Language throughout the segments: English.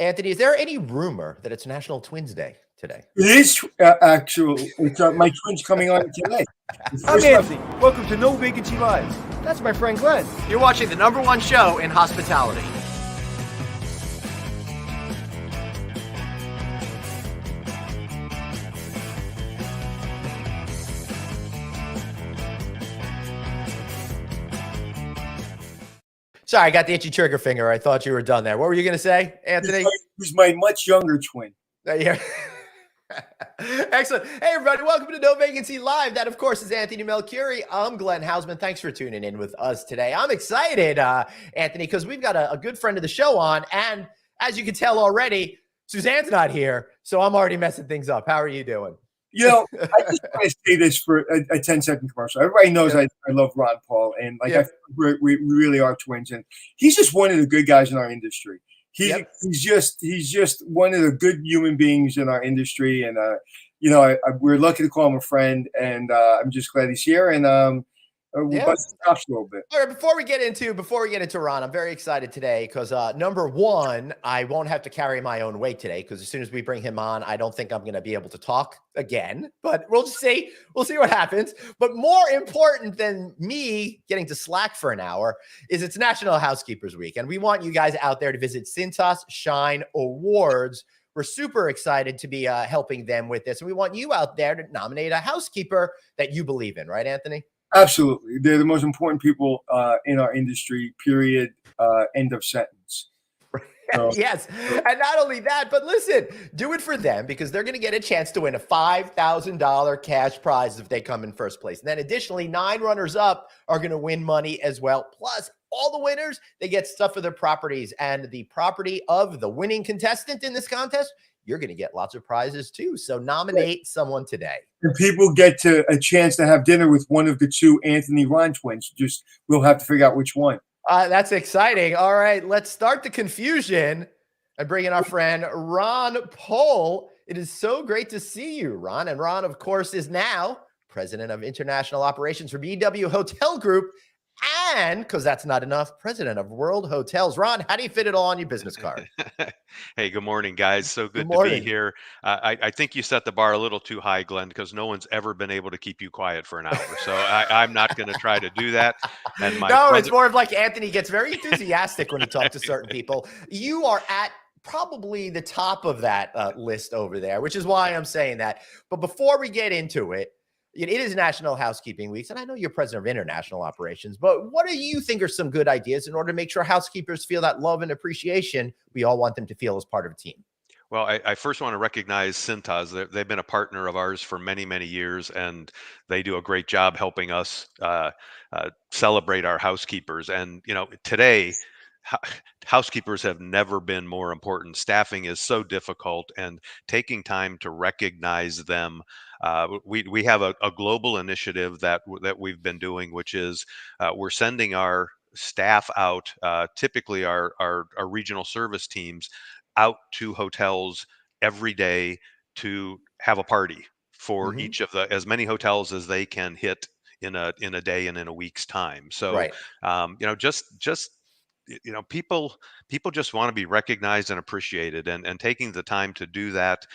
Anthony, is there any rumor that it's National Twins Day today? It is actual. It's my twins coming on today. I'm Anthony. Welcome to No Vacancy Live. That's my friend Glenn. You're watching the #1 show in hospitality. Sorry, I got the itchy trigger finger. I thought you were done there. What were you going to say, Anthony? Who's my much younger twin. Yeah. Excellent. Hey, everybody. Welcome to No Vacancy Live. That, of course, is Anthony Melchiori. I'm Glenn Hausman. Thanks for tuning in with us today. I'm excited, Anthony, because we've got a good friend of the show on. And as you can tell already, Suzanne's not here. So I'm already messing things up. How are you doing? I just want to say this for a 10-second commercial. Everybody knows I love Ron Pohl, and we really are twins. And he's just one of the good guys in our industry. He's just one of the good human beings in our industry. And we're lucky to call him a friend. And I'm just glad he's here. And we'll bust the chops a little bit. All right, before we get into Ron, I'm very excited today because number one, I won't have to carry my own weight today because as soon as we bring him on, I don't think I'm going to be able to talk again. But we'll see. We'll see what happens. But more important than me getting to slack for an hour is it's National Housekeepers Week, and we want you guys out there to visit Cintas Shine Awards. We're super excited to be helping them with this, and we want you out there to nominate a housekeeper that you believe in, right, Anthony? Absolutely. They're the most important people in our industry, period, end of sentence. So, yes. And not only that, but listen, do it for them because they're going to get a chance to win a $5,000 cash prize if they come in first place. And then additionally, 9 runners up are going to win money as well. Plus, all the winners, they get stuff for their properties. And the property of the winning contestant in this contest, you're going to get lots of prizes too. So nominate someone today. And people get a chance to have dinner with one of the 2 Anthony Ron twins. We'll have to figure out which one. That's exciting. All right, let's start the confusion and bring in our friend Ron Pohl. It is so great to see you, Ron. And Ron, of course, is now president of international operations for BW Hotel Group. And because that's not enough, president of World Hotels. Ron, how do you fit it all on your business card? Hey, good morning, guys. So good to be here. I think you set the bar a little too high, Glenn, because no one's ever been able to keep you quiet for an hour. So I'm not going to try to do that. And it's more of like Anthony gets very enthusiastic when he talks to certain people. You are at probably the top of that list over there, which is why I'm saying that. But before we get into it, it is National Housekeeping Week, and I know you're president of international operations, but what do you think are some good ideas in order to make sure housekeepers feel that love and appreciation we all want them to feel as part of a team? Well, I first want to recognize Cintas. They've been a partner of ours for many, many years, and they do a great job helping us celebrate our housekeepers. And, today, housekeepers have never been more important. Staffing is so difficult, and taking time to recognize them. We have a global initiative that we've been doing, which is we're sending our staff out, typically our regional service teams, out to hotels every day to have a party for each of as many hotels as they can hit in a day and in a week's time. So, right. People just want to be recognized and appreciated, and taking the time to do that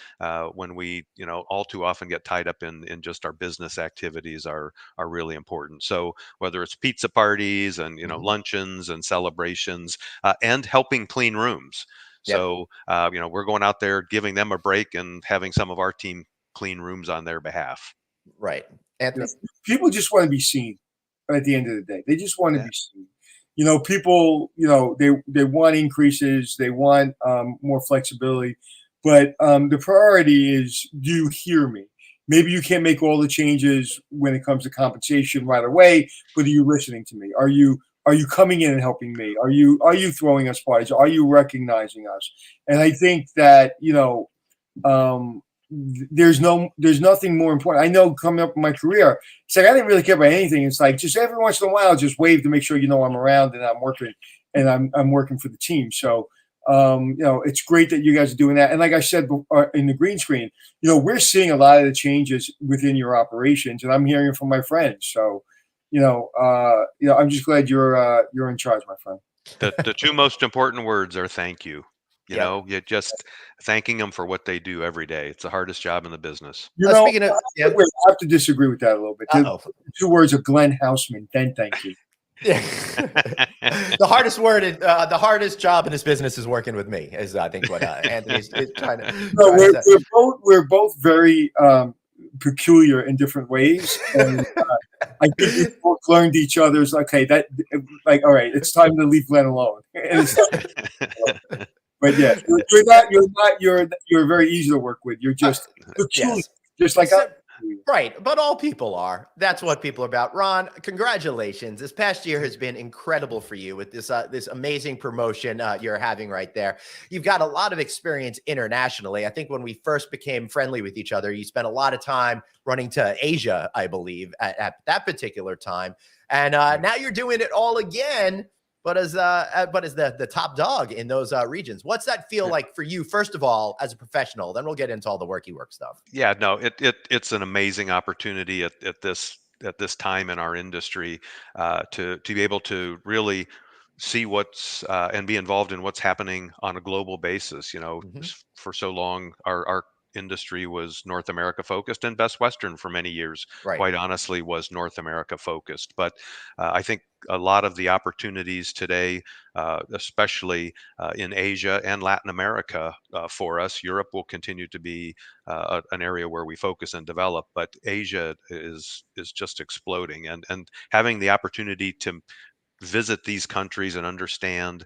when we, all too often get tied up in just our business activities are really important. So whether it's pizza parties and, luncheons and celebrations and helping clean rooms. Yep. So, we're going out there, giving them a break and having some of our team clean rooms on their behalf. Right. Anthony? People just want to be seen at the end of the day. They just want to be seen. People, they want increases, they want more flexibility, but the priority is, do you hear me? Maybe you can't make all the changes when it comes to compensation right away, but are you listening to me? Are you coming in and helping me? Are you throwing us parties? Are you recognizing us? And I think that, there's nothing more important. I know coming up in my career, it's like I didn't really care about anything. It's like just every once in a while, just wave to make sure I'm around and I'm working, and I'm working for the team. So it's great that you guys are doing that. And like I said in the green screen, we're seeing a lot of the changes within your operations, and I'm hearing it from my friends. So I'm just glad you're in charge, my friend. The 2 most important words are thank you. You Yep. know, you just thanking them for what they do every day. It's the hardest job in the business. You know, Speaking of, yeah. wait, I have to disagree with that a little bit. The Uh-oh. two words of Glenn Houseman, then thank you. Yeah. The hardest word, the hardest job in this business is working with me, is I think what Anthony is trying No, to say. we're both very peculiar in different ways, and I think we both learned each other's. Okay, that like, all right, it's time to leave Glenn alone. And it's but yeah, you're very easy to work with. You're just peculiar, Yes. just like So- Right, but all people are. That's what people are about. Ron, congratulations! This past year has been incredible for you with this amazing promotion you're having right there. You've got a lot of experience internationally. I think when we first became friendly with each other, you spent a lot of time running to Asia, I believe, at that particular time, and now you're doing it all again. But as the top dog in those regions, what's that feel like for you? First of all, as a professional, then we'll get into all the worky work stuff. Yeah, no, it's an amazing opportunity at this time in our industry to be able to really see what's and be involved in what's happening on a global basis. You know, Mhm. for so long, our industry was North America focused, and Best Western for many years, Right. quite honestly, was North America focused. But I think a lot of the opportunities today, especially in Asia and Latin America, for us, Europe will continue to be an area where we focus and develop, but Asia is just exploding, and having the opportunity to visit these countries and understand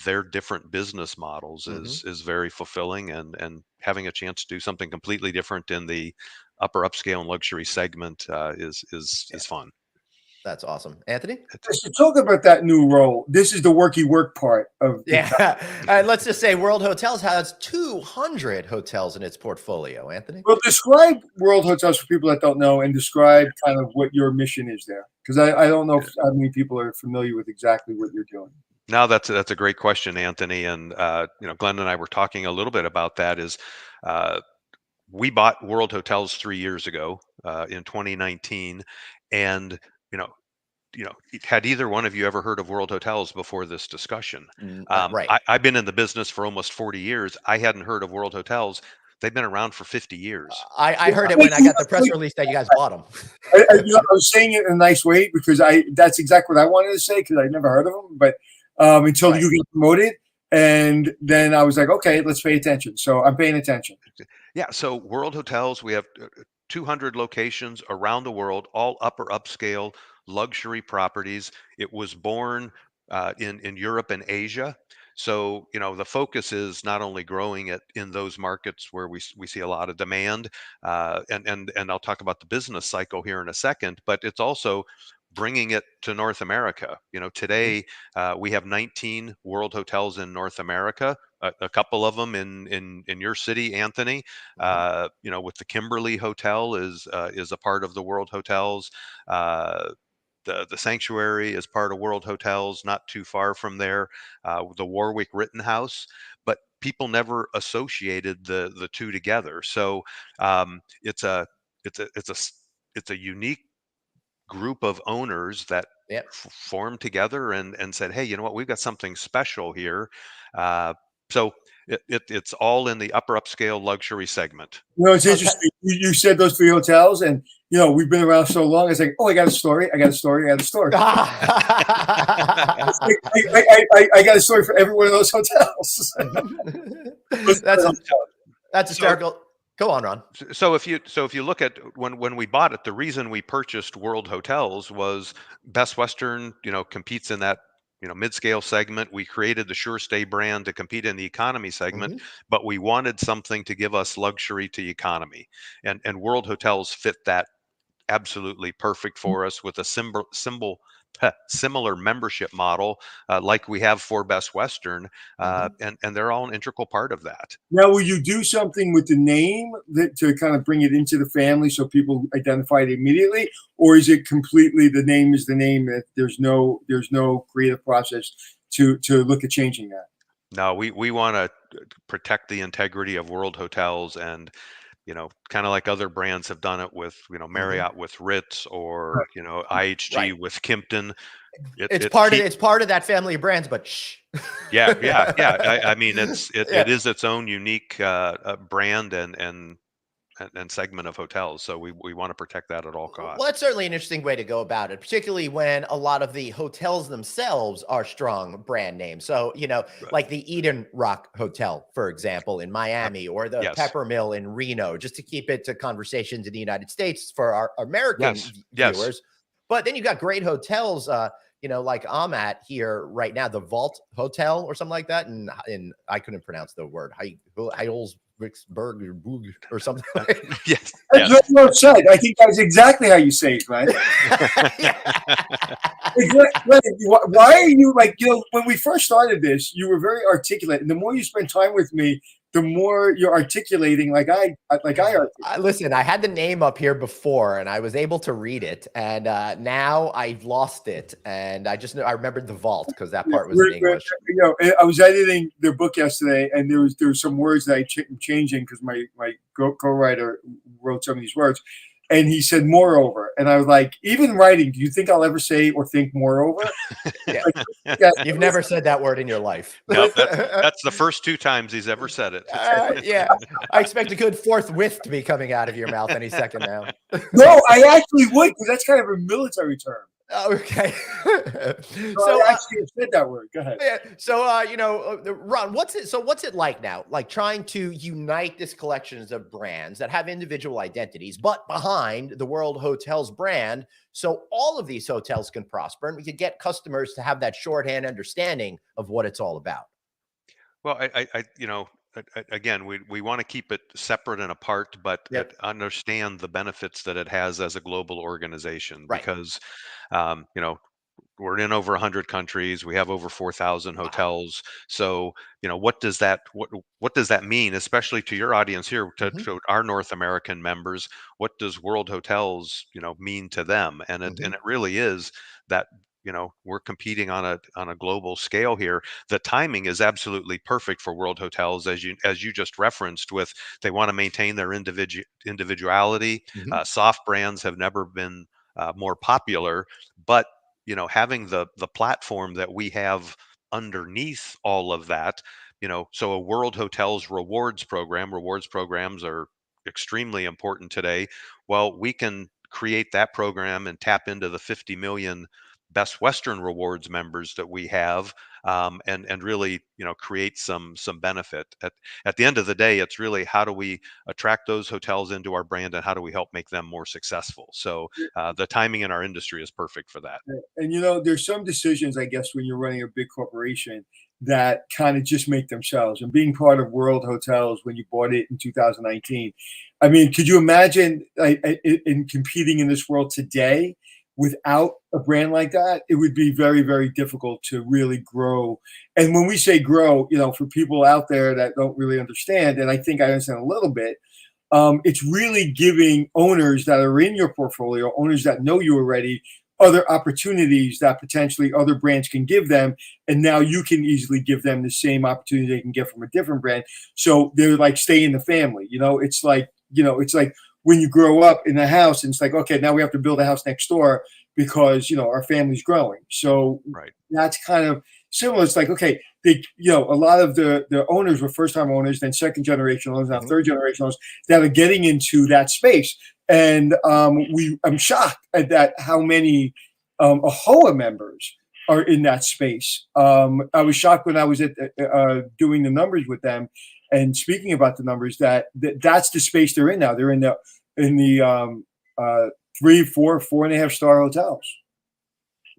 their different business models Mhm. is very fulfilling, and having a chance to do something completely different in the upper upscale and luxury segment is fun. That's awesome, Anthony. So talk about that new role. This is the worky work part of the job. Yeah, and let's just say World Hotels has 200 hotels in its portfolio. Anthony. Well, describe World Hotels for people that don't know, and describe kind of what your mission is there, because I don't know how many people are familiar with exactly what you're doing. Now that's a great question, Anthony, and you know, Glenn and I were talking a little bit about that. Is we bought World Hotels 3 years ago in 2019, and you know, you know, had either one of you ever heard of World Hotels before this discussion? Right. I've been in the business for almost 40 years. I hadn't heard of World Hotels. They've been around for 50 years. I heard it when I got the press release that you guys bought them. I was saying it in a nice way because that's exactly what I wanted to say because I never heard of them, but until Right. you get promoted, and then I was like, okay, let's pay attention. So I'm paying attention. Yeah, so World Hotels, we have 200 locations around the world, all upper upscale luxury properties. It was born in Europe and Asia. So, you know, the focus is not only growing it in those markets where we see a lot of demand, and I'll talk about the business cycle here in a second, but it's also bringing it to North America. You know, Mhm. today we have 19 World Hotels in North America. A couple of them in your city, Anthony. Mhm. You know, with the Kimberly Hotel is a part of the World Hotels. Uh, the Sanctuary is part of World Hotels, not too far from there. The Warwick Rittenhouse, but people never associated the two together. So it's a it's a it's a it's a unique group of owners that Yep. formed together and said, "Hey, you know what? We've got something special here." Uh, so it's all in the upper upscale luxury segment. You know, it's Okay. interesting. You said those three hotels, and you know we've been around so long. It's like, oh, I got a story. I got a story. I got a story. I got a story for every one of those hotels. that's a, that's So hysterical. Go on, Ron. so if you look at when we bought it, the reason we purchased World Hotels was Best Western, you know, competes in that, you know, mid-scale segment. We created the Sure Stay brand to compete in the economy segment, Mhm. but we wanted something to give us luxury to economy, and World Hotels fit that absolutely perfect for us with a similar membership model like we have for Best Western, Mhm. and they're all an integral part of that. Now, will you do something with the name to kind of bring it into the family so people identify it immediately, or is it completely the name is the name that there's no creative process to look at changing that? No, we want to protect the integrity of World Hotels, and you know, kind of like other brands have done it with, you know, Mhm. Marriott with Ritz, or you know, IHG Right. with Kimpton. It's it part of keep, it's part of that family of brands, but shh. yeah. I mean, Yeah. it is its own unique brand and segment of hotels. So we want to protect that at all Well, costs. that's certainly an interesting way to go about it, particularly when a lot of the hotels themselves are strong brand names. So, Right. like the Eden Rock Hotel, for example, in Yep. Miami, or the Yes. Peppermill in Reno, just to keep it to conversations in the United States for our American Yes. Yes. viewers. But then you got great hotels, like I'm at here right now, the Vault Hotel or something like that. And I couldn't pronounce the word, Heilsberg or something. Yes. That's Yes. what you said. I think that's exactly how you say it, Glenn. Hey, Glenn, why are you when we first started this, you were very articulate, and the more you spend time with me, the more you're articulating like I articulate. Listen, I had the name up here before and I was able to read it, and now I've lost it. And I remembered the vault because that part was in English. I was editing their book yesterday, and there was some words that I'm changing because my co-writer wrote some of these words, and he said moreover, and I was like, even writing, do you think I'll ever say or think moreover? Yeah. Yeah, You've never said that word in your life. Nope. That's the first 2 times he's ever said it. Yeah, I expect a good forthwith to be coming out of your mouth any second now. No, I actually would, because that's kind of a military term. Okay. So I actually have said that word. Go ahead. Yeah. So, Ron, what's it like now? Like trying to unite this collections of brands that have individual identities, but behind the World Hotels brand, so all of these hotels can prosper and we can get customers to have that shorthand understanding of what it's all about. Well, again, we want to keep it separate and apart, but Yep. understand the benefits that it has as a global organization, Right. because um, you know, we're in over 100 countries. We have over 4,000 Wow. hotels. So, what does that mean, especially to your audience here, Mhm. to our North American members? What does World Hotels, mean to them? And Mhm. it really is that, we're competing on a global scale here. The timing is absolutely perfect for World Hotels, as you just referenced. With they want to maintain their individuality. Mhm. Soft brands have never been more popular, but having the platform that we have underneath all of that, so a World Hotels rewards programs are extremely important today. Well, we can create that program and tap into the 50 million Best Western Rewards members that we have, and really create some benefit. At the end of the day, it's really how do we attract those hotels into our brand, and how do we help make them more successful. So the timing in our industry is perfect for that. And there's some decisions, I guess, when you're running a big corporation that kind of just make themselves. And being part of World Hotels when you bought it in 2019, I mean, could you imagine in competing in this world today without a brand like that? It would be very, very difficult to really grow. And when we say grow, for people out there that don't really understand, and I think I understand a little bit, it's really giving owners that are in your portfolio, owners that know you already, other opportunities that potentially other brands can give them. And now you can easily give them the same opportunity they can get from a different brand. So they're like, stay in the family. It's like when you grow up in the house and it's like, okay, now we have to build a house next door because, our family's growing. So Right. that's kind of similar. It's like, okay, a lot of the owners were first time owners, then second generation owners, now Mhm. third generation owners that are getting into that space. And I'm shocked at that how many AHOA members are in that space. I was shocked when I was doing the numbers with them and speaking about the numbers that's the space they're in now. They're in the 3, 4, 4.5 star hotels.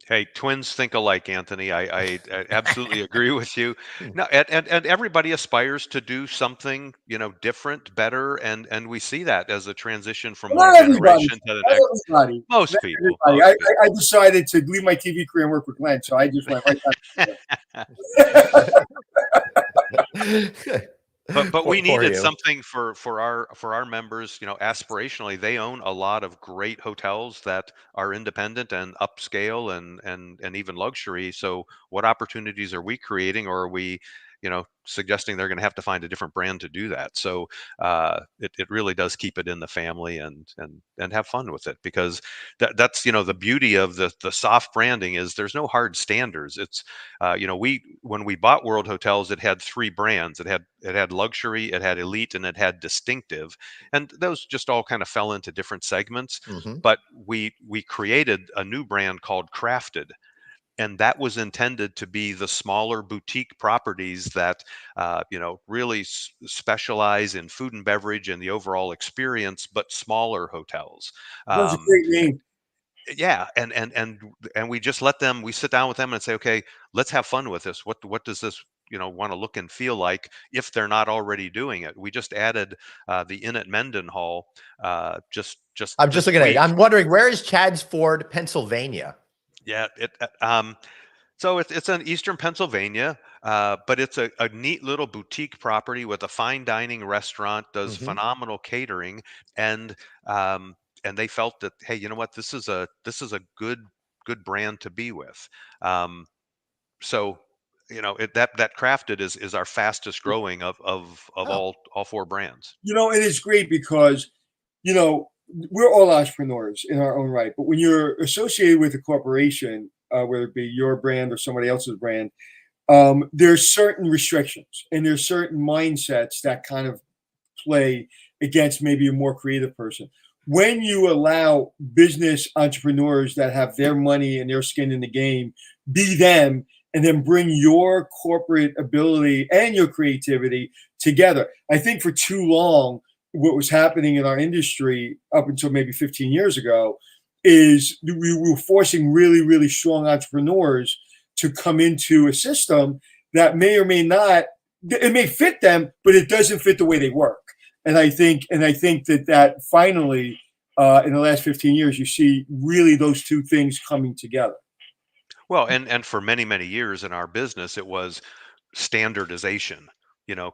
Hey, twins think alike, Anthony. I absolutely agree with you. No, and everybody aspires to do something, different, better, and we see that as a transition from one Not everybody. generation to the Not next. everybody. Most Not people, everybody. most I decided to leave my TV career and work with Glenn, so I just went right back. But we Poor needed you. something for our members. Aspirationally, they own a lot of great hotels that are independent and upscale and even luxury. So what opportunities are we creating, or are we suggesting they're going to have to find a different brand to do that. So it really does keep it in the family and have fun with it, because that's the beauty of the soft branding is there's no hard standards. It's when we bought World Hotels, it had 3 brands. It had luxury, it had elite, and it had distinctive, and those just all kind of fell into different segments. But we created a new brand called Crafted, and that was intended to be the smaller boutique properties that really specialize in food and beverage and the overall experience, but smaller hotels. That's a great name. Yeah, and we just we sit down with them and say, okay, let's have fun with this. What does this want to look and feel like if they're not already doing it? We just added the Inn at Mendenhall just I'm just looking at it. I'm wondering, where is Chadsford, Pennsylvania? Yeah, so it's in Eastern Pennsylvania, but it's a neat little boutique property with a fine dining restaurant, does phenomenal catering, and they felt that, hey, you know what, this is a good brand to be with. So that Crafted is our fastest growing of all 4 brands. And it's great because we're all entrepreneurs in our own right, but when you're associated with a corporation, whether it be your brand or somebody else's brand, there's certain restrictions and there's certain mindsets that kind of play against maybe a more creative person. When you allow business entrepreneurs that have their money and their skin in the game be them, and then bring your corporate ability and your creativity together. I think for too long, what was happening in our industry up until maybe 15 years ago is we were forcing really, really strong entrepreneurs to come into a system that may or may not, it may fit them, but it doesn't fit the way they work. And I think that finally, in the last 15 years, you see really those two things coming together. Well, and for many, many years in our business, it was standardization.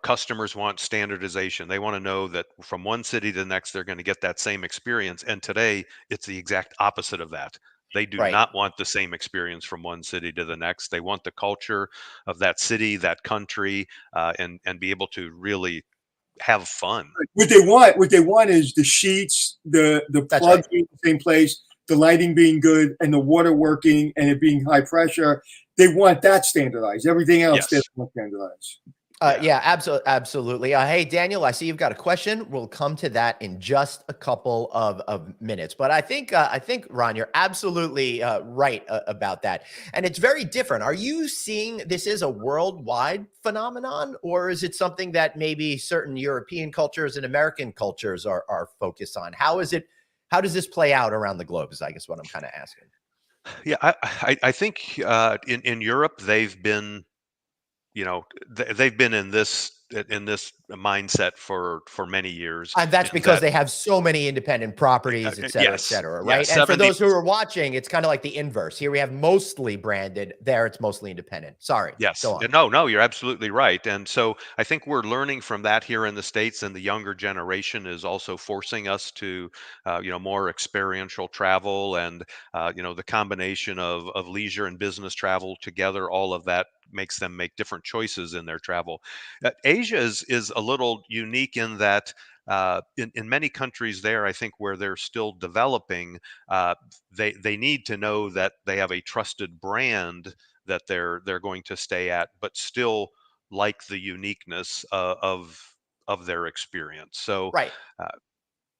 Customers want standardization. They want to know that from one city to the next, they're going to get that same experience. And today, it's the exact opposite of that. They do not want the same experience from one city to the next. They want the culture of that city, that country, and be able to really have fun. What they want is the sheets, the plugs being in the same place, the lighting being good, and the water working, and it being high pressure. They want that standardized. Everything else they want standardized. Yeah, absolutely. Hey, Daniel, I see you've got a question. We'll come to that in just a couple of minutes. But I think, Ron, you're absolutely right about that. And it's very different. Are you seeing this is a worldwide phenomenon, or is it something that maybe certain European cultures and American cultures are focused on? How does this play out around the globe is, I guess, what I'm kind of asking. Yeah, I think in Europe, they've been in this mindset for many years. And that's because they have so many independent properties, et cetera, right? Yeah, and for those who are watching, it's kind of like the inverse. Here we have mostly branded, there it's mostly independent. Sorry. Yes. Go on. No, you're absolutely right. And so I think we're learning from that here in the States, and the younger generation is also forcing us to, more experiential travel, and, the combination of leisure and business travel together, all of that makes them make different choices in their travel. Asia is a little unique in that in many countries there, I think, where they're still developing, they need to know that they have a trusted brand that they're going to stay at, but still like the uniqueness of their experience. So right.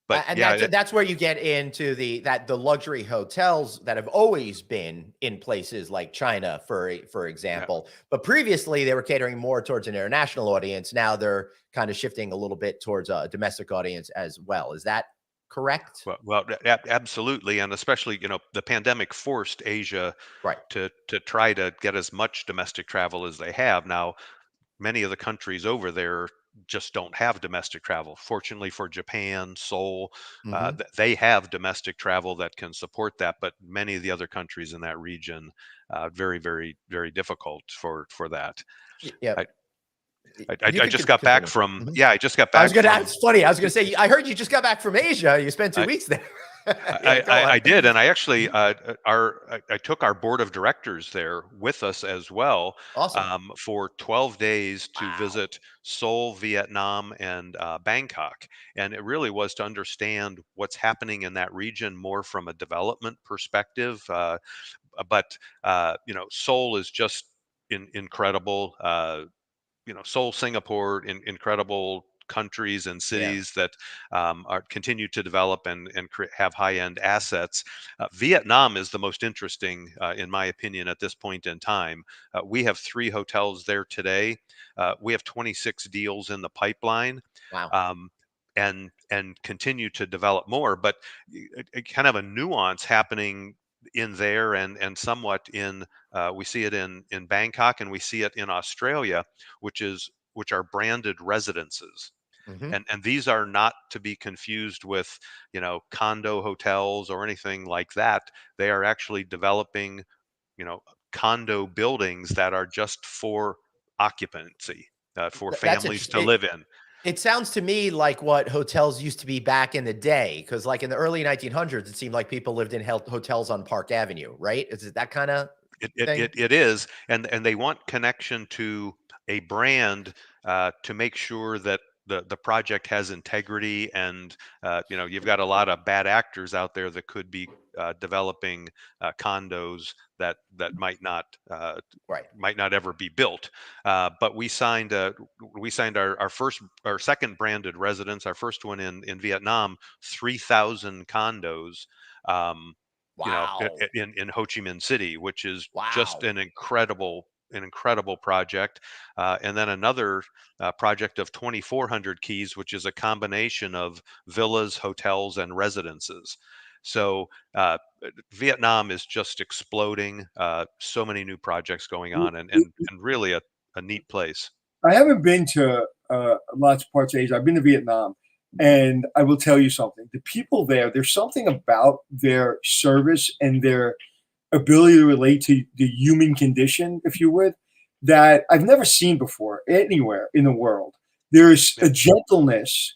But and yeah, that's where you get into the luxury hotels that have always been in places like China, for example. Yeah. But previously they were catering more towards an international audience. Now they're kind of shifting a little bit towards a domestic audience as well. Is that correct? Well, absolutely, and especially the pandemic forced Asia to try to get as much domestic travel as they have now. Many of the countries over there just don't have domestic travel. Fortunately for Japan, Seoul, they have domestic travel that can support that. But many of the other countries in that region, very, very, very difficult for that. Yeah. I just got back from. Yeah, I just got back. That's funny. I was going to say, I heard you just got back from Asia. You spent 2 weeks there. Yeah, go on. I did, and I actually I took our board of directors there with us as well Awesome. for 12 days to Wow. visit Seoul, Vietnam, and Bangkok, and it really was to understand what's happening in that region more from a development perspective. But Seoul is just incredible. Seoul, Singapore, incredible countries and Yeah. cities that are continue to develop and have high-end assets. Vietnam is the most interesting, in my opinion, at this point in time. We have 3 hotels there today. We have 26 deals in the pipeline. Wow. Um, and continue to develop more, but kind of a nuance happening in there and somewhat in we see it in Bangkok, and we see it in Australia, which are branded residences. Hmm. And these are not to be confused with, condo hotels or anything like that. They are actually developing, you know, condo buildings that are just for occupancy, for That's families to interesting. live in. It sounds to me like what hotels used to be back in the day, because like in the early 1900s, it seemed like people lived in hotels on Park Avenue, right? Is it that kind of thing? It is, and they want connection to a brand to make sure that the project has integrity, and you've got a lot of bad actors out there that could be developing condos that Right. might not ever be built. But we signed our second branded residence, our first one in Vietnam, 3,000 condos. Um, Wow. in Ho Chi Minh City, which is just Wow. an incredible project. And then another project of 2,400 keys, which is a combination of villas, hotels, and residences. So Vietnam is just exploding. So many new projects going on, and really a neat place. I haven't been to lots of parts of Asia. I've been to Vietnam, and I will tell you something. The people there, there's something about their service and their ability to relate to the human condition, if you would, that I've never seen before anywhere in the world. There's Yeah. a gentleness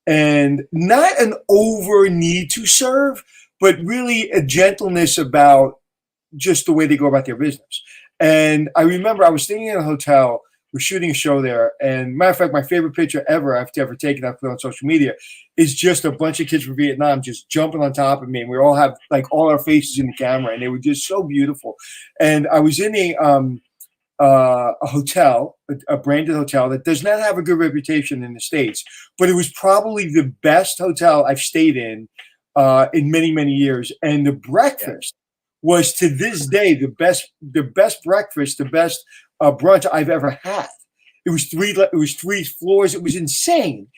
and not an over need to serve, but really a gentleness about just the way they go about their business. And I remember I was staying in a hotel. We're shooting a show there, and matter of fact, my favorite picture ever I've ever taken, I've put on social media, is just a bunch of kids from Vietnam just jumping on top of me, and we all have like all our faces in the camera, and they were just so beautiful. And I was in a hotel, a branded hotel that does not have a good reputation in the States, but it was probably the best hotel I've stayed in many, many years. And the Yeah. breakfast was to this day the best breakfast, the best brunch I've ever had. It was 3 floors. It was insane.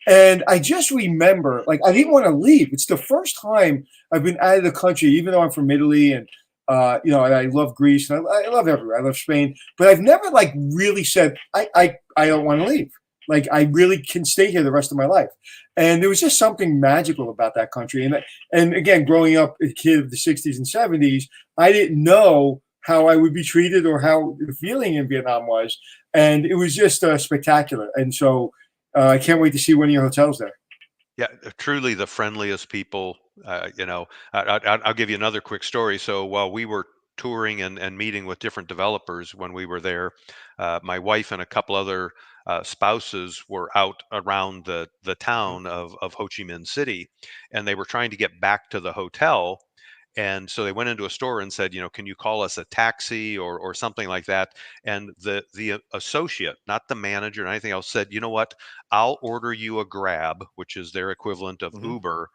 And I just remember, like, I didn't want to leave. It's the first time I've been out of the country, even though I'm from Italy and and I love Greece and I love everywhere. I love Spain, but I've never like really said I don't want to leave. Like I really can stay here the rest of my life. And there was just something magical about that country. And again, growing up a kid of the 60s and 70s, I didn't know how I would be treated or how the feeling in Vietnam was. And it was just spectacular. And so I can't wait to see one of your hotels there. Yeah, truly the friendliest people. I'll give you another quick story. So while we were touring and meeting with different developers when we were there, my wife and a couple other spouses were out around the Mhm. town of Ho Chi Minh City, and they were trying to get back to the hotel. And so they went into a store and said, can you call us a taxi or something like that? And the associate, not the manager or anything else, said, you know what? I'll order you a Grab, which is their equivalent of Mhm. Uber.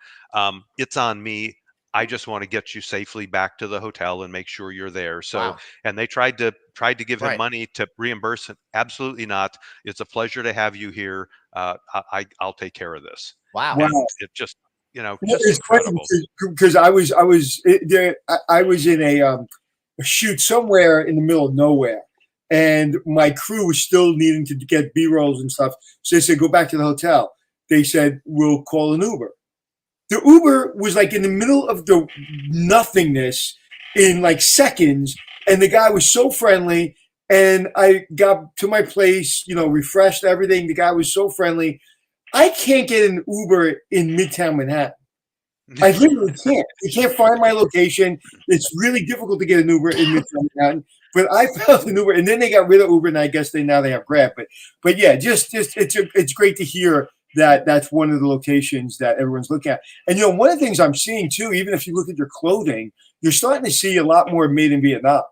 It's on me. I just want to get you safely back to the hotel and make sure you're there. So, Wow. and they tried to give him Right. money to reimburse him. Absolutely not. It's a pleasure to have you here. I'll take care of this. Wow. Wow. And it just, Well, just it's funny incredible. because I was in a shoot somewhere in the middle of nowhere, and my crew was still needing to get B rolls and stuff. So they said, "Go back to the hotel." They said, "We'll call an Uber." The Uber was like in the middle of the nothingness in like seconds, and the guy was so friendly. And I got to my place, refreshed everything. The guy was so friendly. I can't get an Uber in Midtown Manhattan. I literally can't. You can't find my location. It's really difficult to get an Uber in Midtown Manhattan. But I found an Uber, and then they got rid of Uber, and I guess they have Grab. But yeah, just it's great to hear that that's one of the locations that everyone's looking at. And one of the things I'm seeing too, even if you look at your clothing, you're starting to see a lot more made in Vietnam.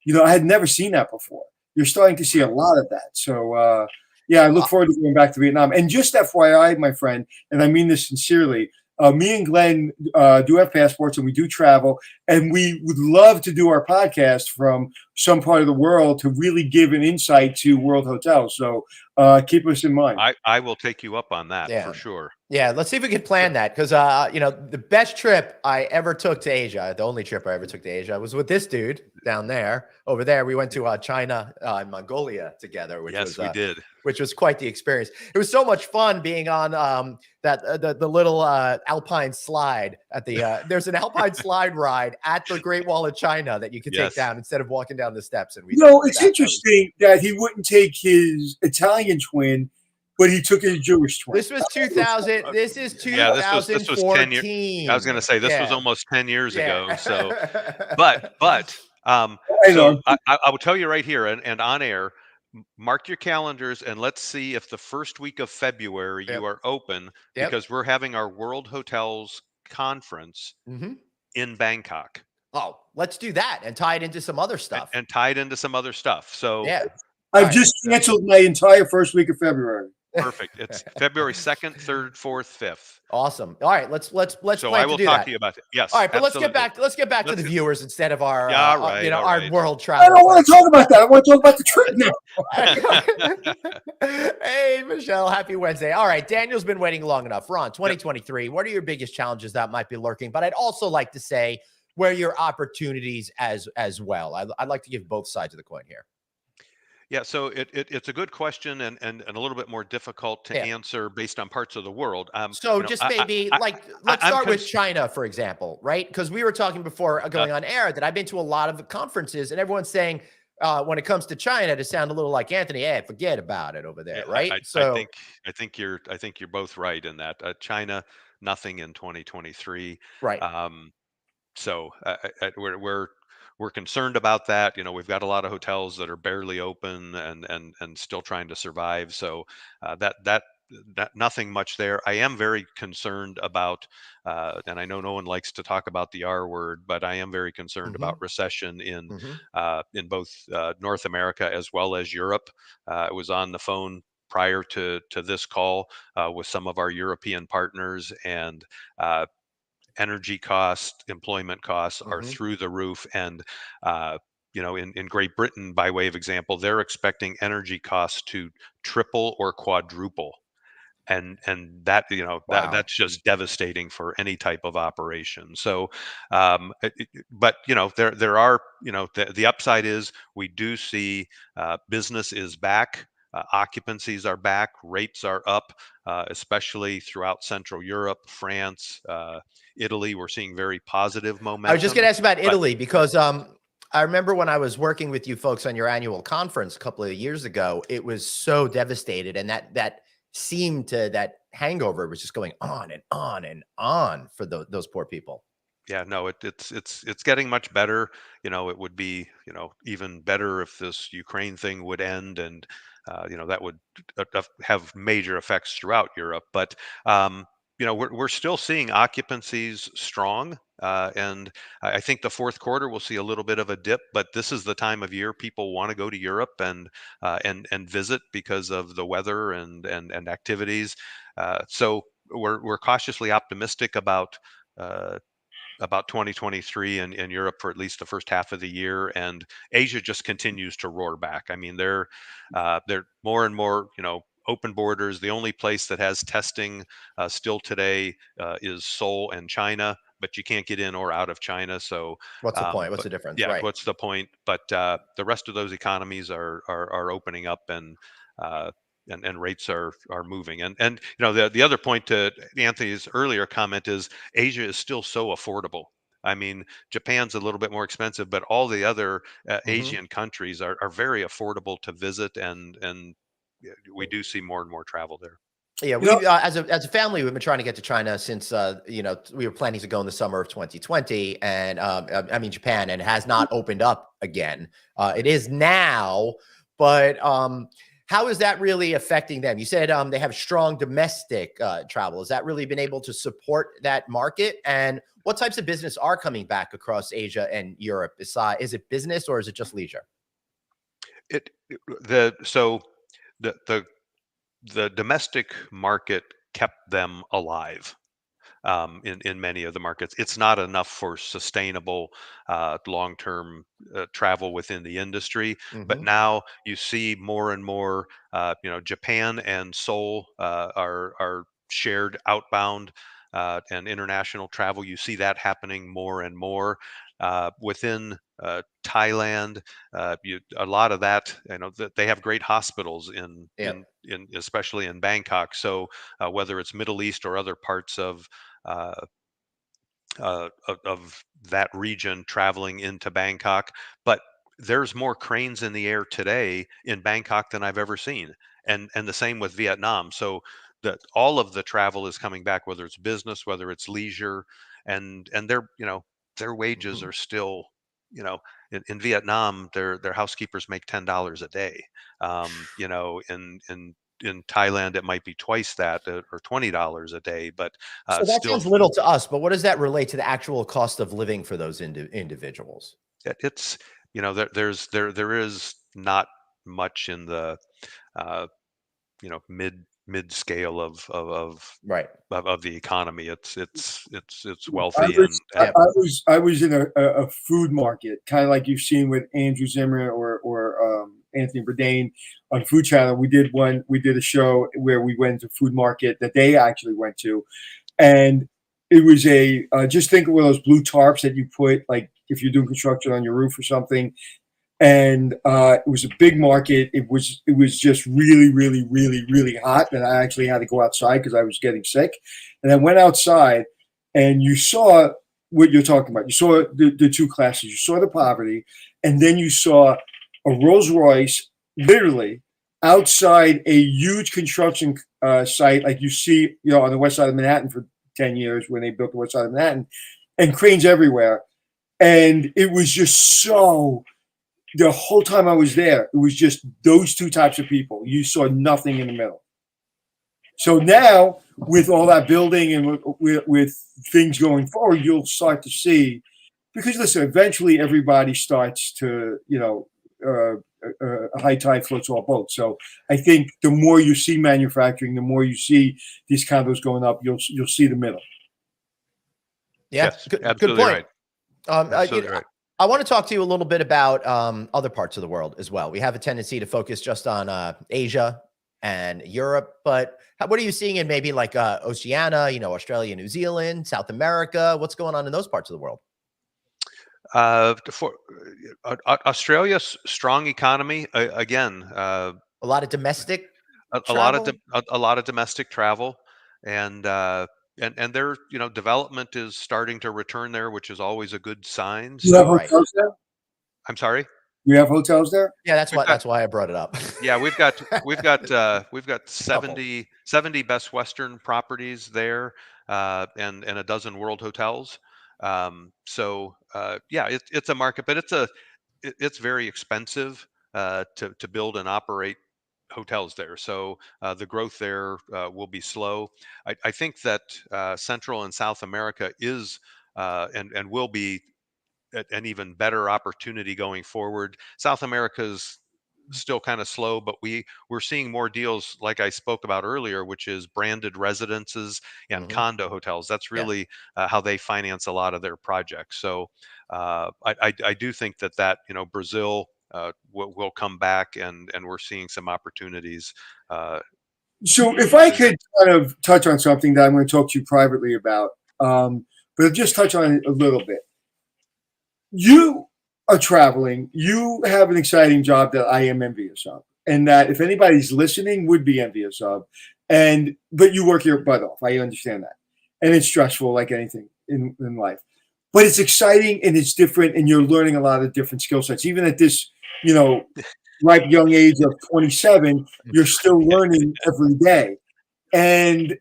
I had never seen that before. You're starting to see a lot of that. So yeah, I look forward to going back to Vietnam. And just FYI, my friend, and I mean this sincerely. Me and Glenn do have passports and we do travel, and we would love to do our podcast from some part of the world to really give an insight to World Hotels. So keep us in mind. I will take you up on that for sure. Yeah, let's see if we can plan that, because the best trip I ever took to Asia, the only trip I ever took to Asia, was with this dude down there. Over there, we went to China and Mongolia together, we did, which was quite the experience. It was so much fun being on the little alpine slide at the. There's an alpine slide ride at the Great Wall of China that you could take down instead of walking down the steps. And it's interesting that he wouldn't take his Italian twin, but he took his Jewish twin. This was 2000. This is 2014. This was 10 years. I was going to say this was almost 10 years ago. So, but so I will tell you right here and on air, mark your calendars and let's see if the first week of February you are open, because we're having our World Hotels conference in Bangkok. Oh, let's do that and tie it into some other stuff. And tie it into some other stuff. So I've just canceled my entire first week of February. Perfect. It's February 2nd, 3rd, 4th, 5th. Awesome. All right, let's So I will talk to you about it. Yes. All right, but let's get back to the viewers instead of our our world travel. I don't want to talk about that. I want to talk about the trip now. Hey, Michelle, happy Wednesday. All right, Daniel's been waiting long enough. Ron, 2023. What are your biggest challenges that might be lurking? But I'd also like to say where are your opportunities as well. I'd like to give both sides of the coin here. Yeah, so it's a good question and a little bit more difficult to answer based on parts of the world. So just maybe let's start with China, for example, right? Because we were talking before going on air that I've been to a lot of the conferences and everyone's saying when it comes to China to sound a little like Anthony, hey, forget about it over there, right? I think you're both right in that. China, nothing in 2023, right? So we're concerned about that. We've got a lot of hotels that are barely open and still trying to survive. So that nothing much there. I am very concerned about, and I know no one likes to talk about the R word, but I am very concerned about recession in both North America as well as Europe. I was on the phone prior to this call with some of our European partners, and energy costs, employment costs are through the roof. And, in Great Britain, by way of example, they're expecting energy costs to triple or quadruple. And that, that's just devastating for any type of operation. So, but, there are, the upside is we do see business is back. Occupancies are back, rates are up, especially throughout Central Europe, France, Italy. We're seeing very positive momentum. I was just going to ask about Italy because I remember when I was working with you folks on your annual conference a couple of years ago, it was so devastated, and that hangover was just going on and on and on for those poor people. Yeah, no, it's getting much better. It would be, even better if this Ukraine thing would end, and that would have major effects throughout Europe. But we're still seeing occupancies strong, and I think the fourth quarter we'll see a little bit of a dip. But this is the time of year people want to go to Europe and visit because of the weather and activities. So we're cautiously optimistic about 2023 in Europe for at least the first half of the year, and Asia just continues to roar back. I mean, they're more and more, open borders. The only place that has testing still today is Seoul and China, but you can't get in or out of China. So what's the point? What's the difference? Yeah, right. What's the point? But the rest of those economies are opening up, and rates are moving. And the other point to Anthony's earlier comment is Asia is still so affordable. I mean, Japan's a little bit more expensive, but all the other Asian countries are very affordable to visit, and we do see more and more travel there. Yeah, You know, we as a family, we've been trying to get to China since we were planning to go in the summer of 2020, and I mean Japan, and it has not opened up again. It is now, but how is that really affecting them? You said they have strong domestic travel. Has that really been able to support that market? And what types of business are coming back across Asia and Europe? Is it business or is it just leisure? It the so the the domestic market kept them alive. In many of the markets. It's not enough for sustainable long-term travel within the industry. But Hmm. now you see more and more, Japan and Seoul are shared outbound and international travel. You see that happening more and more. Within Thailand, a lot of that, that they have great hospitals Yeah. in especially in Bangkok. So whether it's Middle East or other parts uh, of that region traveling into Bangkok. But there's more cranes in the air today in Bangkok than I've ever seen, and the same with Vietnam. So that all of the travel is coming back, whether it's business, whether it's leisure, and their wages Mhm. are still, in Vietnam their housekeepers make $10 a day. In Thailand it might be twice that, or $20 a day, but So that still sounds little to us, but what does that relate to the actual cost of living for those individuals? it's there is not much in the uh, mid scale Right. of the economy. It's I wealthy was I, Yeah. and I was I was in a food market, kind of like you've seen with Andrew Zimmer or Anthony Bourdain on Food Channel. We did a show where we went to food market that they actually went to, and it was just think of one of those blue tarps that you put like if you're doing construction on your roof or something. And it was a big market. It was just really, really, really, really hot, and I actually had to go outside because I was getting sick. And I went outside, and you saw what you're talking about. You saw the two classes. You saw the poverty, and then you saw a Rolls Royce literally outside a huge construction site, like you see, on the west side of Manhattan for 10 years when they built the west side of Manhattan, and cranes everywhere. And it was just so the whole time I was there, it was just those two types of people. You saw nothing in the middle. So now, with all that building and with things going forward, you'll start to see, because listen, eventually everybody starts to, a high tide floats all boats. So I think the more you see manufacturing, the more you see these condos going up, you'll see the middle. Yeah. yes, Good absolutely point. right, You absolutely know, right. I want to talk to you a little bit about other parts of the world as well. We have a tendency to focus just on Asia and Europe, but what are you seeing in maybe like Oceania, Australia, New Zealand, South America? What's going on in those parts of the world? For Australia's strong economy, again, A lot of domestic a lot of travel? a lot of domestic travel, and and their development is starting to return there, which is always a good sign. You have Right. So hotels there? I'm sorry. You have hotels there? Yeah, that's We've why got that's why I brought it up. Yeah, we've got Couple. 70 Best Western properties there, and a dozen World Hotels. Yeah, it's a market, but it's very expensive to build and operate hotels there. So the growth there will be slow. I think that Central and South America is and will be an even better opportunity going forward. South America's still kind of slow, but we're seeing more deals like I spoke about earlier, which is branded residences and Hmm. condo hotels. That's Yeah. really how they finance a lot of their projects. So I do think that Brazil will come back, and we're seeing some opportunities. Uh, So, if I in that. could kind of touch on something that I'm going to talk to you privately about, but just touch on it a little bit. You are traveling. You have an exciting job that I am envious of, and that if anybody's listening, would be envious of. But you work your butt off. I understand that, and it's stressful, like anything in life. But it's exciting and it's different, and you're learning a lot of different skill sets. Even at this, you know, ripe young age of 27, you're still learning every day. And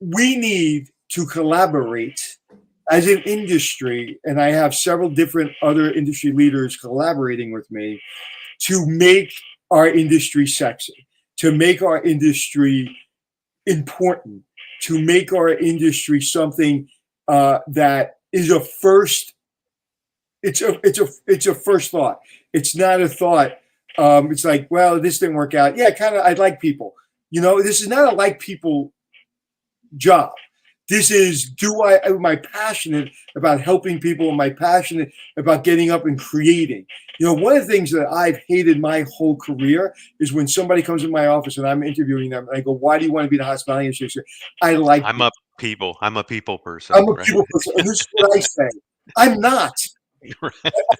we need to collaborate as an industry, and I have several different other industry leaders collaborating with me to make our industry sexy, to make our industry important, to make our industry something that is a first. It's a first thought. It's not a thought. It's like, well, this didn't work out. Yeah, kind of. I like people. This is not a like people job. This is, am I passionate about helping people? Am I passionate about getting up and creating? One of the things that I've hated my whole career is when somebody comes in my office and I'm interviewing them and I go, why do you want to be in the hospitality industry? I'm a people person. I'm a people person. And this is what I say. I'm not. Right.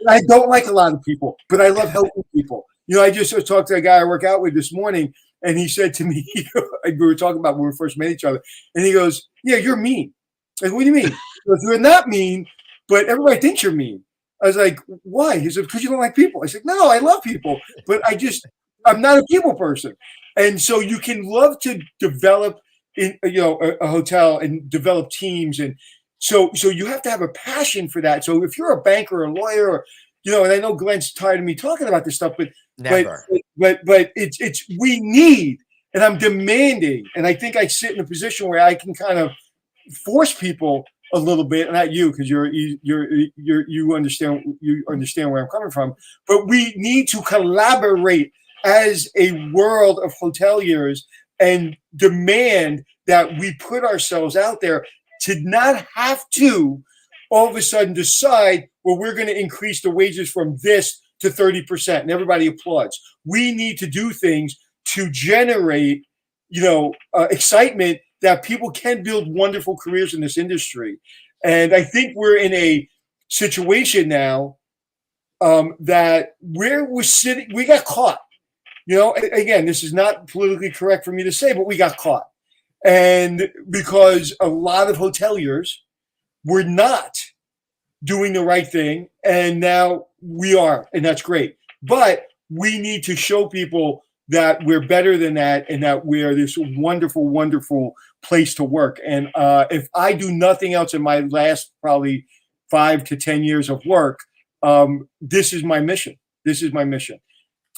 I don't like a lot of people, but I love helping people. I just talked to a guy I work out with this morning, and he said to me, we were talking about when we first met each other, and he goes, yeah, you're mean. Like, what do you mean? He goes, you're not mean, but everybody thinks you're mean. I was like, why? He said, because you don't like people. I said, no, I love people, but I'm not a people person. And so you can love to develop in a hotel and develop teams, and so you have to have a passion for that. So if you're a banker or a lawyer, or, and I know Glenn's tired of me talking about this stuff, but Never. but it's we need, and I'm demanding, and I think I sit in a position where I can kind of force people a little bit, not you, because you understand where I'm coming from, but we need to collaborate as a world of hoteliers and demand that we put ourselves out there to not have to all of a sudden decide, well, we're going to increase the wages from this to 30%, and everybody applauds. We need to do things to generate, excitement that people can build wonderful careers in this industry. And I think we're in a situation now that we're sitting, we got caught. Again, this is not politically correct for me to say, but we got caught. And because a lot of hoteliers were not doing the right thing, and now we are, and that's great. But we need to show people that we're better than that, and that we're this wonderful, wonderful place to work. And if I do nothing else in my last probably 5 to 10 years of work, this is my mission. This is my mission.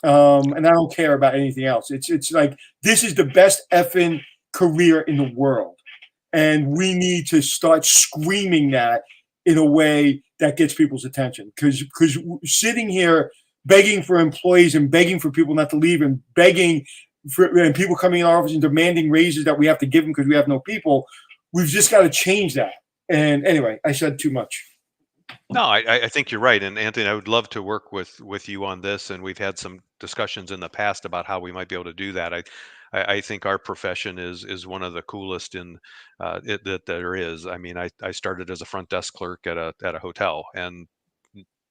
And I don't care about anything else. It's like, this is the best effing career in the world. And we need to start screaming that in a way that gets people's attention. Because sitting here begging for employees and begging for people not to leave and begging and people coming in our office and demanding raises that we have to give them because we have no people, we've just got to change that. And anyway, I said too much. No, I think you're right. And Anthony, I would love to work with you on this. And we've had some discussions in the past about how we might be able to do that. I think our profession is one of the coolest that there is. I mean, I started as a front desk clerk at a hotel and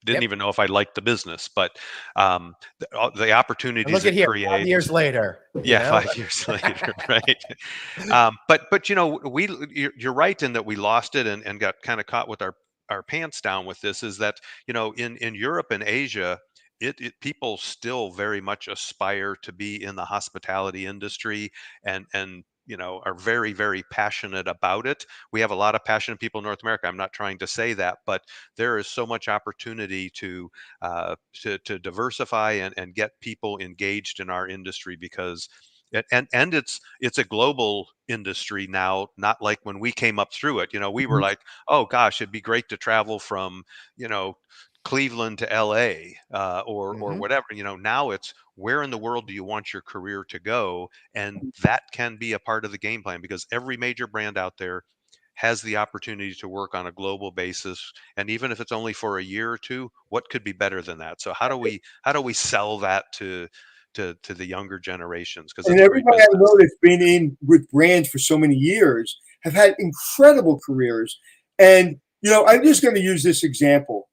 didn't even know if I liked the business, but the opportunities it creates. 5 years later. Yeah, 5 years later, right? But you're right in that we lost it and got kind of caught with our pants down with this. Is that in Europe and Asia, people still very much aspire to be in the hospitality industry and are very, very passionate about it. We have a lot of passionate people in North America. I'm not trying to say that, but there is so much opportunity to diversify and get people engaged in our industry because it's a global industry now, not like when we came up through it. We were like, oh gosh, it'd be great to travel from, Cleveland to LA or whatever. Now it's, where in the world do you want your career to go? And that can be a part of the game plan because every major brand out there has the opportunity to work on a global basis. And even if it's only for a year or two, what could be better than that? So how do we sell that to the younger generations? Because everybody I know that's been in with brands for so many years have had incredible careers. And I'm just going to use this example,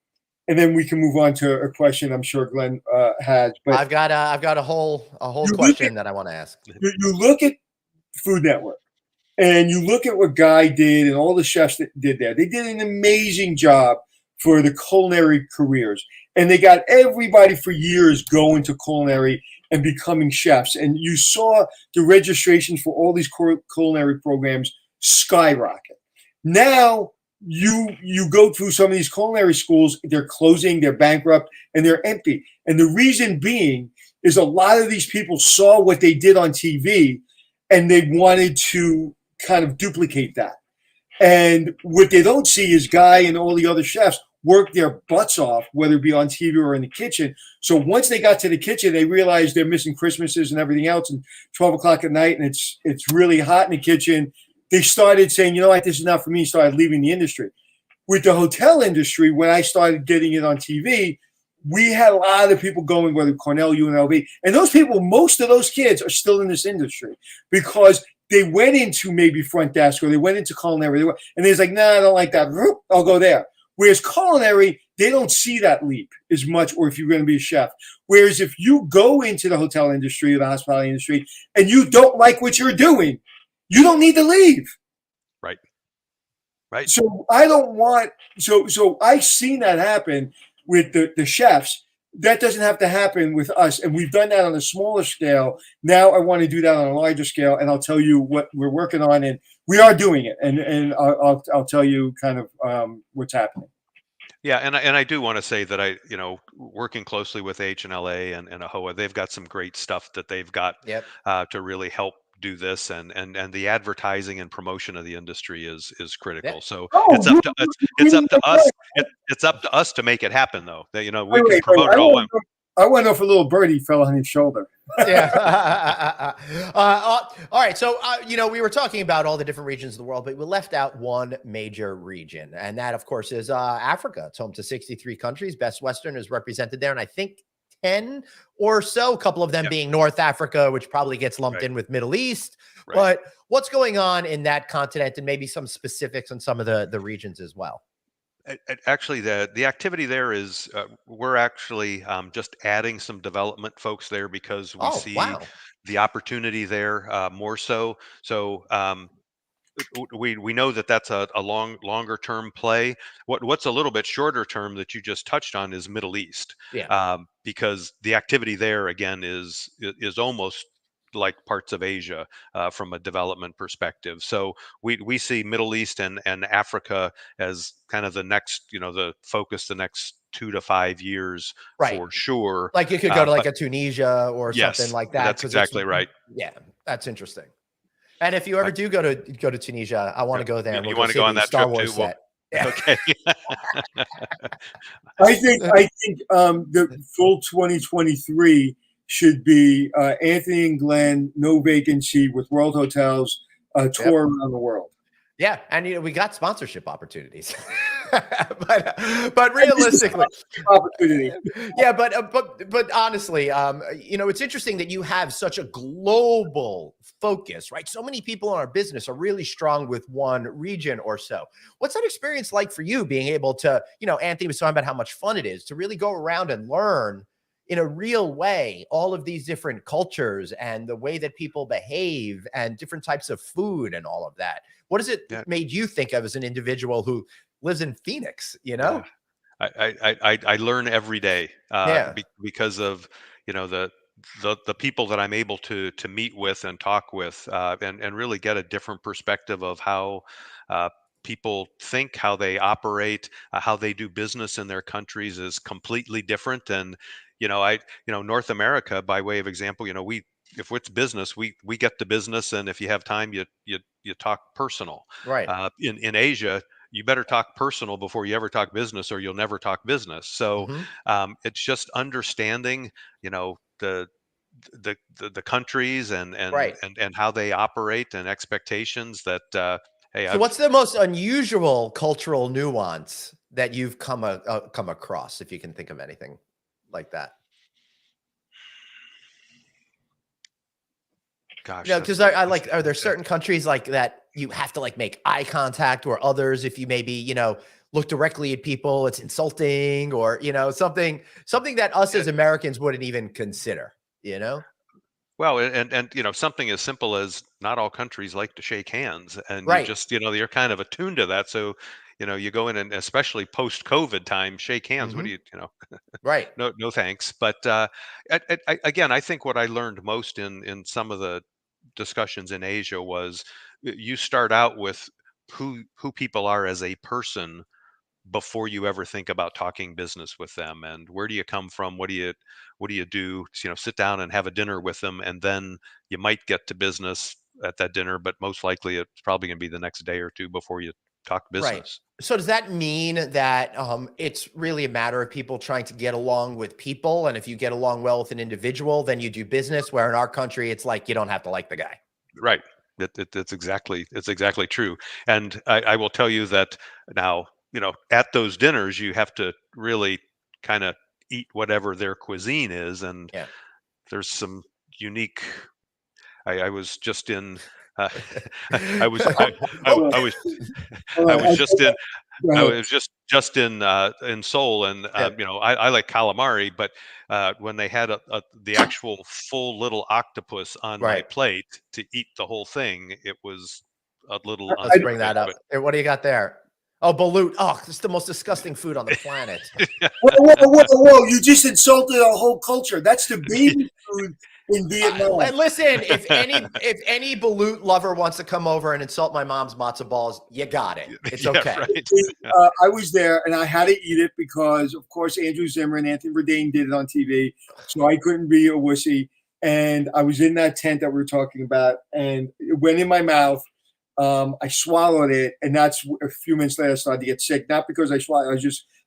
and then we can move on to a question I'm sure Glenn has. But I've got a whole question that I want to ask. You look at Food Network, and you look at what Guy did and all the chefs that did there. They did an amazing job for the culinary careers, and they got everybody for years going to culinary. and becoming chefs. And you saw the registrations for all these culinary programs skyrocket. Now you go through some of these culinary schools, they're closing, they're bankrupt, and they're empty. And the reason being is a lot of these people saw what they did on TV and they wanted to kind of duplicate that. And what they don't see is Guy and all the other chefs work their butts off, whether it be on TV or in the kitchen. So once they got to the kitchen, they realized they're missing Christmases and everything else, and 12 o'clock at night, and it's really hot in the kitchen. They started saying, you know what, this is not for me, started leaving the industry. With the hotel industry, when I started getting it on TV, we had a lot of people going, whether Cornell, UNLV, and those people, most of those kids are still in this industry because they went into maybe front desk or they went into culinary, and they're like, nah, I don't like that. I'll go there. Whereas culinary, they don't see that leap as much, or if you're going to be a chef. Whereas if you go into the hotel industry or the hospitality industry and you don't like what you're doing, you don't need to leave. Right. Right. So I don't want, so I've seen that happen with the chefs. That doesn't have to happen with us. And we've done that on a smaller scale. Now I want to do that on a larger scale. And I'll tell you what we're working on, and we are doing it. And I'll tell you kind of what's happening. Yeah, and I do want to say that working closely with H&LA and AHOA, they've got some great stuff that they've got to really help do this, and the advertising and promotion of the industry is critical. Yeah. So it's up to us. It's up to us to make it happen, though. That we can promote it all. I want to know if a little birdie fell on his shoulder. Yeah. All right. So, we were talking about all the different regions of the world, but we left out one major region. And that, of course, is Africa. It's home to 63 countries. Best Western is represented there. And I think 10 or so, a couple of them being North Africa, which probably gets lumped in with Middle East. Right. But what's going on in that continent, and maybe some specifics on some of the regions as well? Actually, the activity there is we're actually just adding some development folks there because we see the opportunity there more so. So we know that that's a longer term play. What's a little bit shorter term that you just touched on is Middle East, because the activity there again is almost like parts of Asia from a development perspective. So we see Middle East and Africa as kind of the next, the focus the next 2 to 5 years for sure. Like you could go to like a Tunisia or something like that. That's exactly right. Yeah, that's interesting. And if you ever do go to Tunisia, I want to go there. And you want to go on that Star trip Wars too? Set. Okay. I think the full 2023 should be Anthony and Glenn, no vacancy, with World Hotels, tour around the world. Yeah, and we got sponsorship opportunities, but realistically, opportunity. Yeah, but honestly, it's interesting that you have such a global focus, right? So many people in our business are really strong with one region or so. What's that experience like for you, being able to, Anthony was talking about how much fun it is to really go around and learn in a real way all of these different cultures and the way that people behave and different types of food and all of that. What has it made you think of as an individual who lives in Phoenix? I learn every day because of the people that I'm able to meet with and talk with and really get a different perspective of how people think, how they operate, how they do business in their countries is completely different. And North America, by way of example, if it's business, we get to business, and if you have time, you talk personal. Right. In Asia, you better talk personal before you ever talk business, or you'll never talk business. So it's just understanding, the countries and how they operate and expectations that. So what's the most unusual cultural nuance that you've come across, if you can think of anything like that? Gosh, because I like, are there certain countries like that you have to like make eye contact, or others, if you maybe, look directly at people, it's insulting, or, something that us as Americans wouldn't even consider, Well, and something as simple as not all countries like to shake hands, and you just, you're kind of attuned to that. So, you go in, and especially post COVID time, shake hands. What Mhm. do you, Right. no, no thanks. But again, I think what I learned most in some of the discussions in Asia was you start out with who people are as a person before you ever think about talking business with them, and where do you come from, what do you do, sit down and have a dinner with them, and then you might get to business at that dinner, but most likely it's probably going to be the next day or two before you talk Right. business. So does that mean that it's really a matter of people trying to get along with people, and if you get along well with an individual, then you do business? Where in our country, it's like you don't have to like the guy. Right. It's exactly true. And I will tell you that now, at those dinners, you have to really kind of eat whatever their cuisine is. And Yeah. there's some unique, I was just in, uh, I was, Oh, I was, Hold I on, was just in, go I ahead. was just in Seoul, and yeah. I like calamari, but when they had the actual full little octopus on my Right. plate to eat the whole thing, it was a little Let's bring that unnerving. up. Hey, what do you got there? Oh, balut. Oh, it's the most disgusting food on the planet. Whoa! You just insulted our whole culture. That's the baby food in Vietnam. And listen, if any balut lover wants to come over and insult my mom's matzo balls, you got it. It's Yeah, okay. right. I was there and I had to eat it because, of course, Andrew Zimmer and Anthony Bourdain did it on TV, so I couldn't be a wussy. And I was in that tent that we were talking about, and it went in my mouth. I swallowed it, and that's a few minutes later I started to get sick. Not because I swallowed,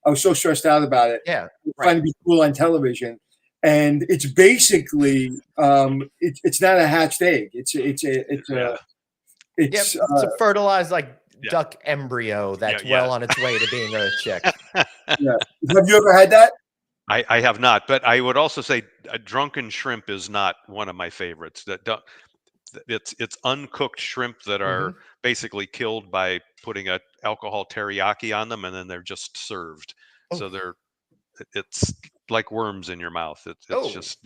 I was so stressed out about it. Yeah. Trying to be cool on television, and it's basically it's not a hatched egg. Yeah. Yep. It's It's a fertilized Yeah. duck embryo that's Yeah, well yeah. on its way to being a chick. yeah. Have you ever had that? I have not, but I would also say a drunken shrimp is not one of my favorites. It's uncooked shrimp that are Mhm. basically killed by putting a alcohol teriyaki on them, and then they're just served. Oh. So it's like worms in your mouth. It's Oh. just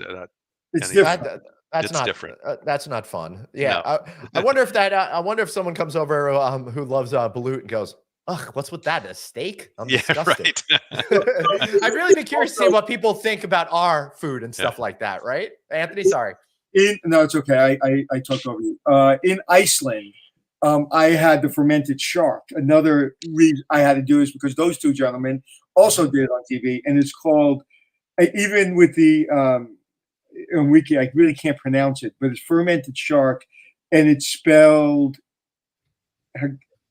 It's any- different. That's It's not different. that's not fun. Yeah. No. I wonder if I wonder if someone comes over who loves balut and goes, ugh, what's with that? A steak? I'm Yeah, disgusted. right. I'd really be curious to see what people think about our food and stuff like that, right? Anthony, sorry. No, it's okay. I talked over you. In Iceland, I had the fermented shark. Another reason I had to do is because those two gentlemen also did it on TV, and it's called even with the wiki. I really can't pronounce it, but it's fermented shark, and it's spelled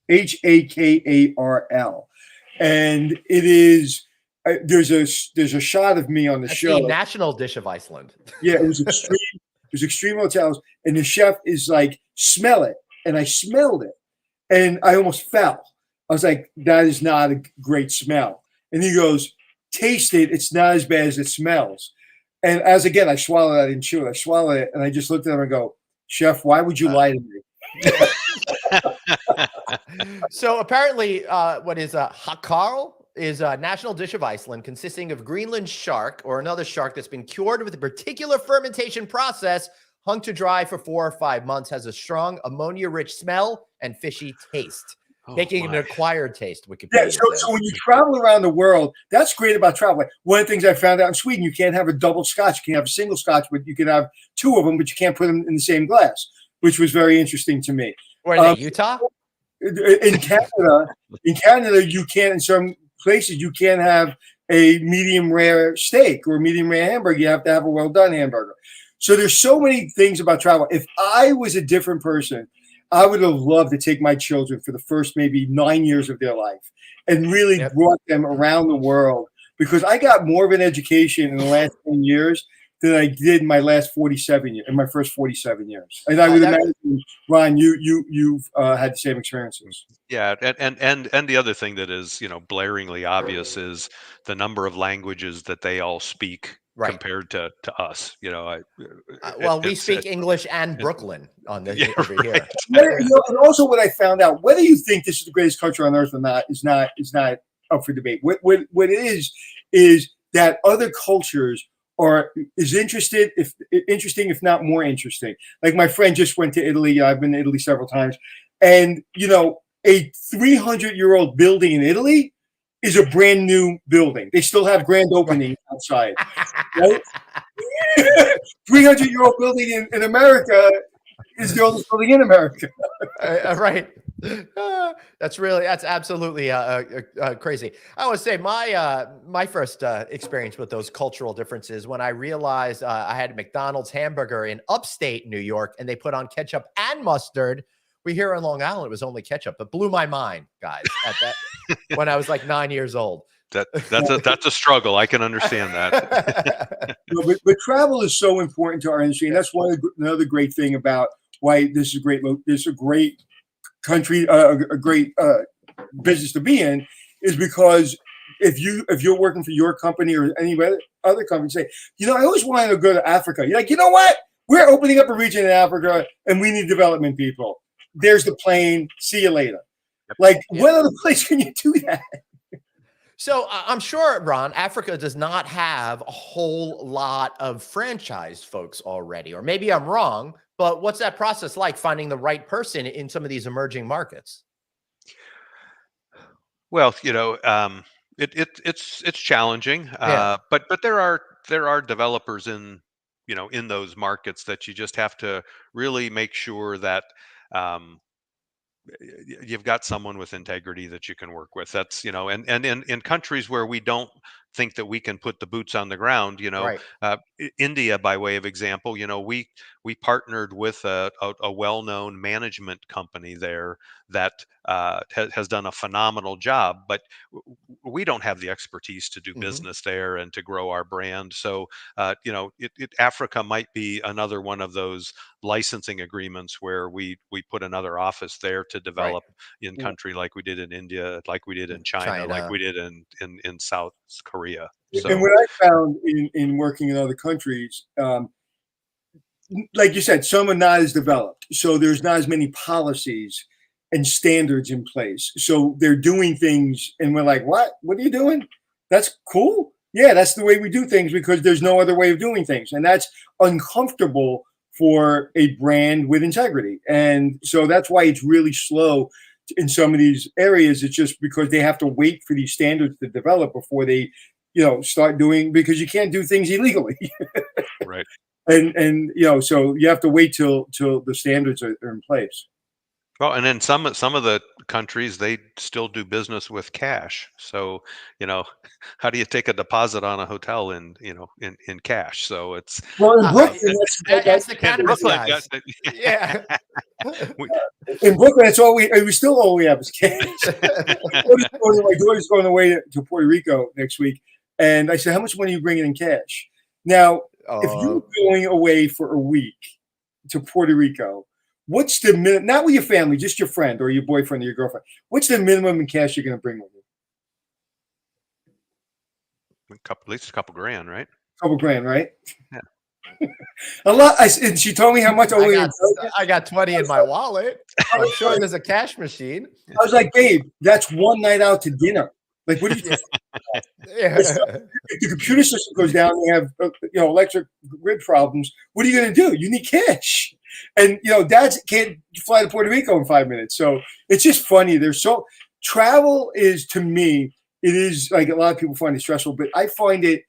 Hakarl, and it is. There's a shot of me on the That's show. the national dish of Iceland. Yeah, it was extreme. There's extreme hotels, and the chef is like, smell it, and I smelled it, and I almost fell. I was like, that is not a great smell. And he goes, taste it. It's not as bad as it smells. And as again, I swallowed it. I didn't chew it. I swallowed it, and I just looked at him and go, Chef, why would you lie to me? So apparently, what is Hakarl is a national dish of Iceland consisting of Greenland shark or another shark that's been cured with a particular fermentation process, hung to dry for 4 or 5 months, has a strong ammonia-rich smell and fishy taste, Oh, making it an my. acquired taste. Wikipedia Yeah, says. so when you travel around the world, that's great about traveling. One of the things I found out in Sweden, you can't have a double scotch. You can have a single scotch, but you can have two of them, but you can't put them in the same glass, which was very interesting to me. Where are they, Utah? In Canada, you can't. In some places, you can't have a medium rare steak or a medium rare hamburger. You have to have a well done hamburger. So there's so many things about travel. If I was a different person, I would have loved to take my children for the first maybe 9 years of their life and really brought them around the world, because I got more of an education in the last 10 years than I did in my last 47 years, in my first 47 years. And I would imagine, Ron, you've had the same experiences. Yeah, and the other thing that is, blaringly obvious is the number of languages that they all speak compared to us. Well, we speak English and Brooklyn on this over here. And also, what I found out, whether you think this is the greatest country on earth or not, is not up for debate. What it is that other cultures is interesting, if not more interesting. Like my friend just went to Italy. I've been to Italy several times, and a 300-year-old building in Italy is a brand new building. They still have grand opening outside. Right? 300-year-old building in America is the oldest building in America. Right. That's absolutely crazy. I would say my first experience with those cultural differences when I realized I had a McDonald's hamburger in upstate New York and they put on ketchup and mustard. We here in Long Island, it was only ketchup. It blew my mind, guys, at that when I was like 9 years old. That's a struggle. I can understand that. But travel is so important to our industry, and that's another great thing about why this is great. This is a great country, a great business to be in, is because if you're working for your company or any other company, say, I always wanted to go to Africa. You're like, you know what? We're opening up a region in Africa, and we need development people. There's the plane. See you later. Like, what other place can you do that? So I'm sure, Ron, Africa does not have a whole lot of franchise folks already, or maybe I'm wrong, but what's that process like finding the right person in some of these emerging markets? Well, it's challenging, but there are developers in those markets that you just have to really make sure that you've got someone with integrity that you can work with. That's and in countries where we don't think that we can put the boots on the ground, Right. India, by way of example, we partnered with a well-known management company there that has done a phenomenal job, but we don't have the expertise to do business there and to grow our brand. So Africa might be another one of those licensing agreements where we put another office there to develop in country, like we did in India, like we did in China, like we did in South Korea. So, and what I found in working in other countries, like you said, some are not as developed, so there's not as many policies and standards in place. So they're doing things, and we're like, "What? What are you doing? That's cool. Yeah, that's the way we do things because there's no other way of doing things, and that's uncomfortable for a brand with integrity. And so that's why it's really slow in some of these areas. It's just because they have to wait for these standards to develop before they, start doing, because you can't do things illegally. right. And so you have to wait till the standards are in place. Well, and then some of the countries, they still do business with cash. So, how do you take a deposit on a hotel in cash? So it's well in Brooklyn. That's the cannabis guys. Yeah. In Brooklyn, that's all we still all we have is cash. My daughter's going away to Puerto Rico next week, and I said, "How much money are you bringing in cash?" Now, if you're going away for a week to Puerto Rico, what's the minimum? Not with your family, just your friend or your boyfriend or your girlfriend. What's the minimum in cash you're going to bring with you? at least a couple grand, right? A couple grand, right? Yeah. A lot. And she told me how much. I got 20 in my wallet. I'm sure there's a cash machine. I was like, babe, that's one night out to dinner. Like, what do you think? If the computer system goes down, they have electric grid problems. What are you going to do? You need cash, and dads can't fly to Puerto Rico in 5 minutes. So it's just funny. Travel is, to me, it is like a lot of people find it stressful, but I find it,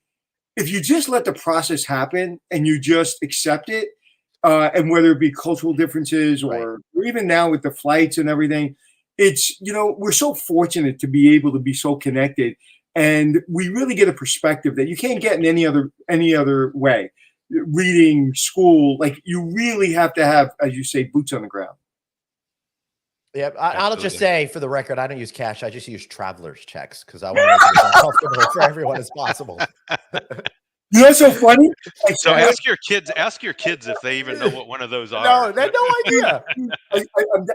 if you just let the process happen and you just accept it, and whether it be cultural differences or even now with the flights and everything, it's, we're so fortunate to be able to be so connected, and we really get a perspective that you can't get in any other way. Reading, school, like you really have to have, as you say, boots on the ground. Yeah, I'll just say for the record, I don't use cash. I just use traveler's checks because I want to make it as uncomfortable for everyone as possible. You know what's so funny? So ask your kids if they even know what one of those are. No, they have no idea.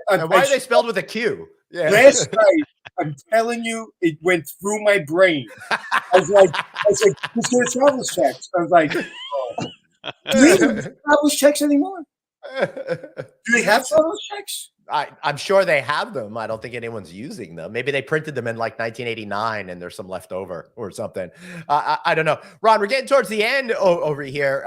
And why are they spelled with a Q? Yeah. Last night, I'm telling you, it went through my brain. I was like, let's get a traveler's checks. I was like, oh. Do they even have traveler's checks anymore? Do they have traveler's checks? I'm sure they have them. I don't think anyone's using them. Maybe they printed them in like 1989 and there's some left over or something. I don't know. Ron, we're getting towards the end over here.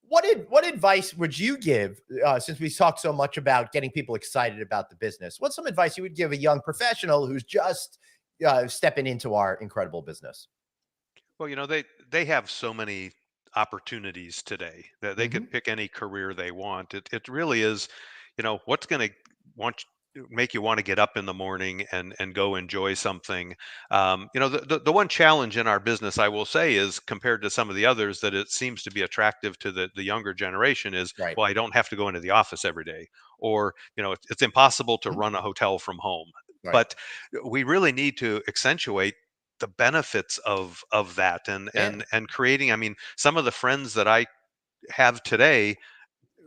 what advice would you give, since we talked so much about getting people excited about the business? What's some advice you would give a young professional who's just stepping into our incredible business? Well, they have so many opportunities today that they could pick any career they want. It really is, what's going to want make you want to get up in the morning and go enjoy something. The one challenge in our business, I will say, is compared to some of the others that it seems to be attractive to the younger generation is, Right. well, I don't have to go into the office every day, or it's impossible to Mhm. run a hotel from home. Right. But we really need to accentuate the benefits of that, and Yeah. and creating, I mean, some of the friends that I have today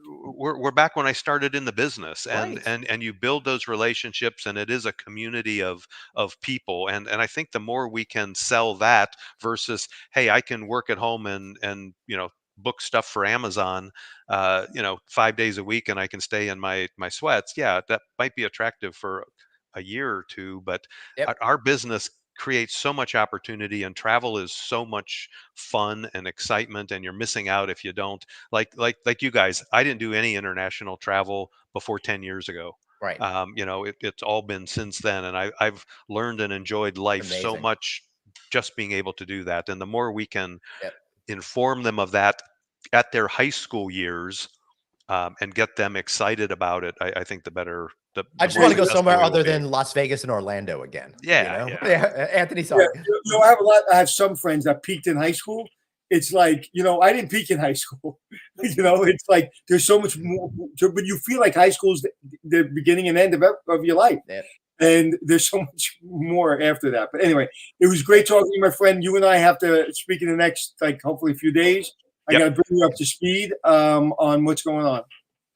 were back when I started in the business, and Right. and you build those relationships, and it is a community of people, and I think the more we can sell that versus, hey, I can work at home and book stuff for Amazon 5 days a week, and I can stay in my sweats. Yeah, that might be attractive for a year or two, but Yep. our business creates so much opportunity, and travel is so much fun and excitement, and you're missing out if you don't. Like you guys, I didn't do any international travel before 10 years ago. Right. It's all been since then, and I've learned and enjoyed life so Amazing. much just being able to do that. And the more we can Yep. inform them of that at their high school years, and get them excited about it, I think the better, I the just more want to go successful somewhere we will other be. than Las Vegas and Orlando again. Yeah, yeah. Yeah. Anthony, Yeah, sorry. I have some friends that peaked in high school. It's like, I didn't peak in high school. It's like there's so much more, but you feel like high school is the beginning and end of your life. Yep. And there's so much more after that. But anyway, it was great talking to you, my friend. You and I have to speak in the next, hopefully a few days. I Yep. got to bring you up to speed on what's going on.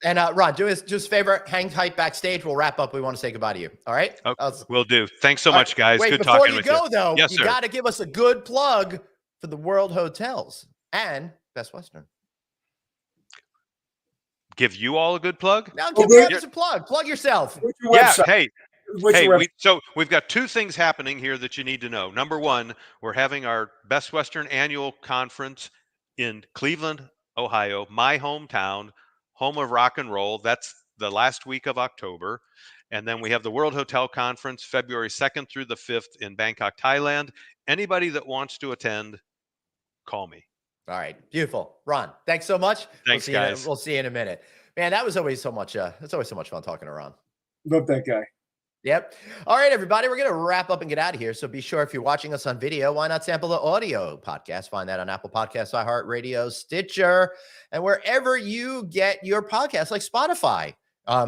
And Ron, do us just a favor, hang tight backstage. We'll wrap up. We want to say goodbye to you. All right? Okay, will do. Thanks so All much, right. guys. Wait, Good before talking you with go, you. though, Yes, you sir. got to give us a good plug for the World Hotels and Best Western. Give you all a good plug? Now, give Okay. others a plug. Plug yourself. What's your Yeah. website? What's Hey, your website? so we've got two things happening here that you need to know. Number one, we're having our Best Western annual conference in Cleveland, Ohio, my hometown, home of rock and roll. That's the last week of October. And then we have the World Hotel Conference, February 2nd through the 5th in Bangkok, Thailand. Anybody that wants to attend, call me. All right. Beautiful. Ron, thanks so much. Thanks, guys. We'll see you in a minute. Man, that was always so much. It's always so much fun talking to Ron. Love that guy. Yep. All right, everybody, we're going to wrap up and get out of here. So be sure, if you're watching us on video, why not sample the audio podcast? Find that on Apple Podcasts, iHeartRadio, Stitcher, and wherever you get your podcasts, like Spotify.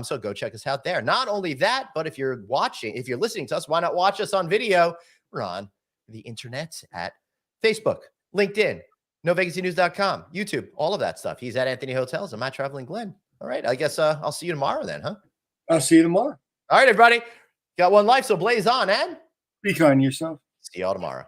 So go check us out there. Not only that, but if you're listening to us, why not watch us on video? We're on the internet at Facebook, LinkedIn, NoVegasNews.com, YouTube, all of that stuff. He's at Anthony Hotels. I'm at Traveling Glenn. All right. I guess I'll see you tomorrow then, huh? I'll see you tomorrow. All right, everybody. Got one life, so blaze on, and Be kind to yourself. see y'all tomorrow.